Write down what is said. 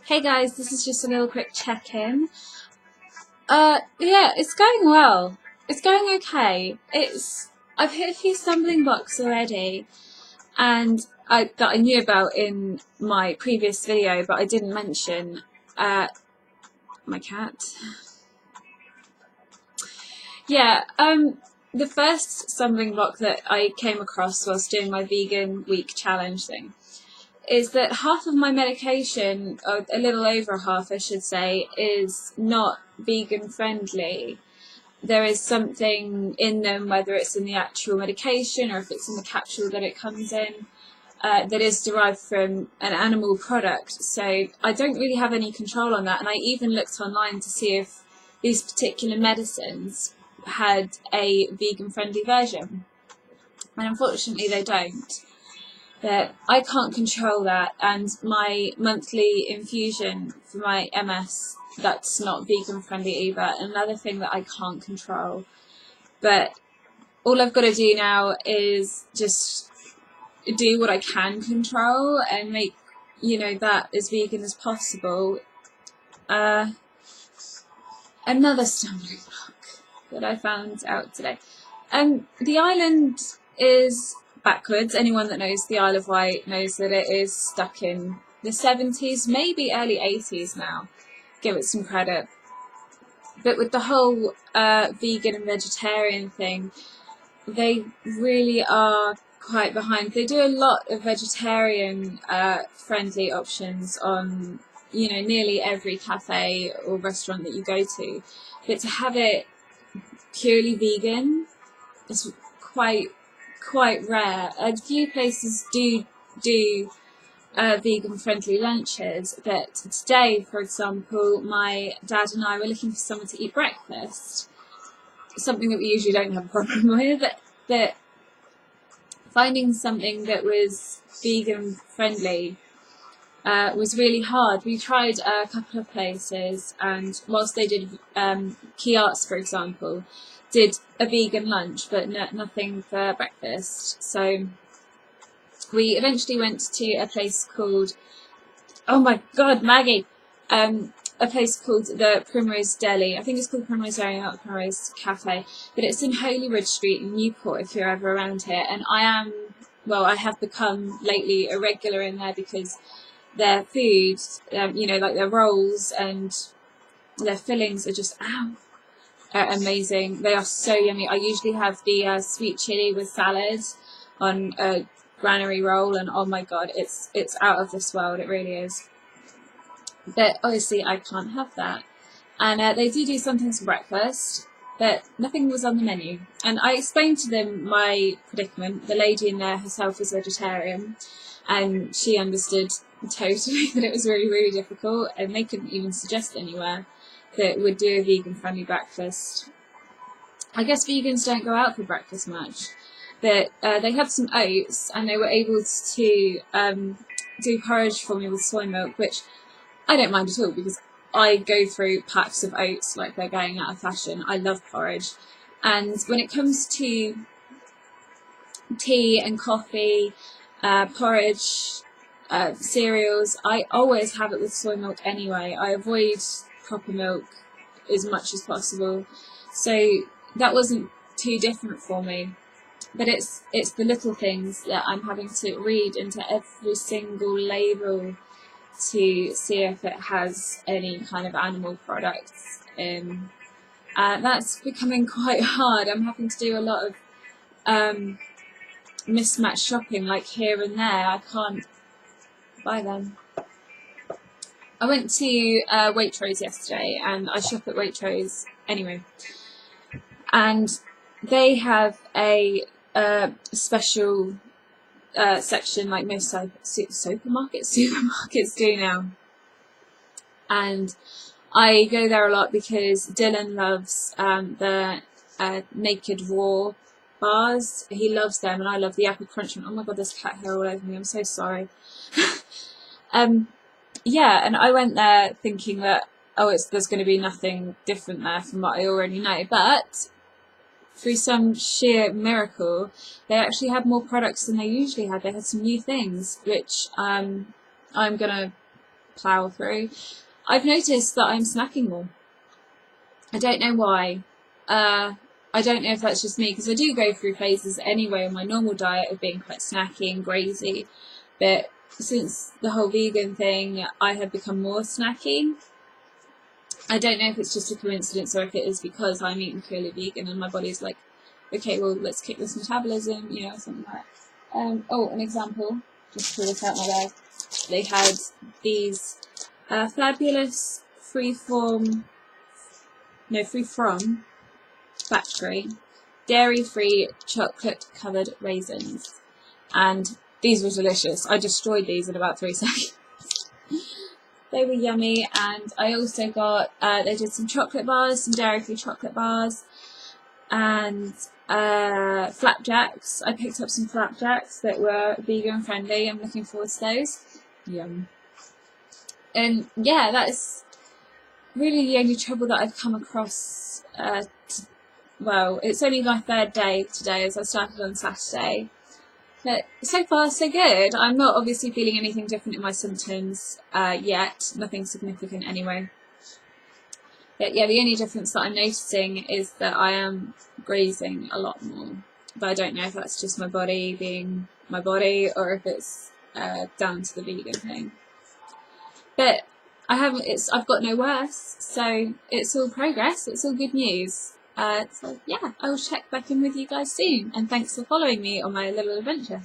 Hey guys, this is just a little quick check-in. Yeah, it's going well. It's going okay. I've hit a few stumbling blocks already, and that I knew about in my previous video, but I didn't mention. My cat. Yeah. The first stumbling block that I came across whilst doing my vegan week challenge thing is that half of my medication, or a little over half I should say, is not vegan friendly. There is something in them, whether it's in the actual medication or if it's in the capsule that it comes in, that is derived from an animal product. So I don't really have any control on that. And I even looked online to see if these particular medicines had a vegan friendly version. And unfortunately they don't. That I can't control that, and my monthly infusion for my MS, that's not vegan friendly either. Another thing that I can't control. But all I've got to do now is just do what I can control and make, that as vegan as possible. Another stumbling block that I found out today. The island is backwards. Anyone that knows the Isle of Wight knows that it is stuck in the 70s, maybe early 80s now. Give it some credit. But with the whole vegan and vegetarian thing, they really are quite behind. They do a lot of vegetarian friendly options on, nearly every cafe or restaurant that you go to. But to have it purely vegan is quite rare. A few places do vegan friendly lunches, but today, for example, my dad and I were looking for someone to eat breakfast, something that we usually don't have a problem with, but finding something that was vegan friendly was really hard. We tried a couple of places, and whilst they did Key Arts, for example, did a vegan lunch, but nothing for breakfast. So we eventually went to a place called, oh my god, Maggie, a place called the Primrose Deli. I think it's called Primrose Deli, not Primrose Cafe, but it's in Holyrood Street in Newport if you're ever around here. And I have become lately a regular in there because their food, like their rolls and their fillings are just, amazing. They are so yummy. I usually have the sweet chili with salad on a granary roll, and oh my god, it's out of this world. It really is. But obviously I can't have that. And they do some things for breakfast, but nothing was on the menu. And I explained to them my predicament. The lady in there herself is vegetarian, and she understood totally that it was really, really difficult, and they couldn't even suggest anywhere that would do a vegan friendly breakfast. I guess vegans don't go out for breakfast much, but they had some oats, and they were able to do porridge for me with soy milk, which I don't mind at all because I go through packs of oats like they're going out of fashion. I love porridge. And when it comes to tea and coffee, porridge, cereals, I always have it with soy milk anyway. I avoid proper milk as much as possible, so that wasn't too different for me. But it's the little things that I'm having to read into every single label to see if it has any kind of animal products in. That's becoming quite hard. I'm having to do a lot of mismatched shopping, like here and there. I can't buy them. I went to Waitrose yesterday, and I shop at Waitrose anyway, and they have a special section like most supermarkets do now, and I go there a lot because Dylan loves the Naked Raw bars. He loves them, and I love the apple crunch one. Oh my god, there's cat hair all over me, I'm so sorry. Yeah, and I went there thinking that, there's going to be nothing different there from what I already know, but through some sheer miracle, they actually had more products than they usually had. They had some new things, which I'm going to plough through, I've noticed that I'm snacking more. I don't know why. I don't know if that's just me, because I do go through phases anyway on my normal diet of being quite snacky and grazy, but since the whole vegan thing, I have become more snacky. I don't know if it's just a coincidence or if it is because I'm eating purely vegan and my body's like, okay, well, let's kick this metabolism, you know, something like that. Oh, an example, just pull this out my bag. They had these fabulous free from factory dairy-free chocolate-covered raisins, and these were delicious. I destroyed these in about 3 seconds. They were yummy, and I also got, they did some chocolate bars, some dairy-free chocolate bars, and flapjacks. I picked up some flapjacks that were vegan friendly. I'm looking forward to those. Yum. And yeah, that is really the only trouble that I've come across. Well, it's only my 3rd day today, as I started on Saturday. But so far, so good. I'm not obviously feeling anything different in my symptoms yet. Nothing significant anyway. But yeah, the only difference that I'm noticing is that I am grazing a lot more. But I don't know if that's just my body being my body or if it's down to the vegan thing. But I've got no worse, so it's all progress. It's all good news. So yeah, I will check back in with you guys soon, and thanks for following me on my little adventure.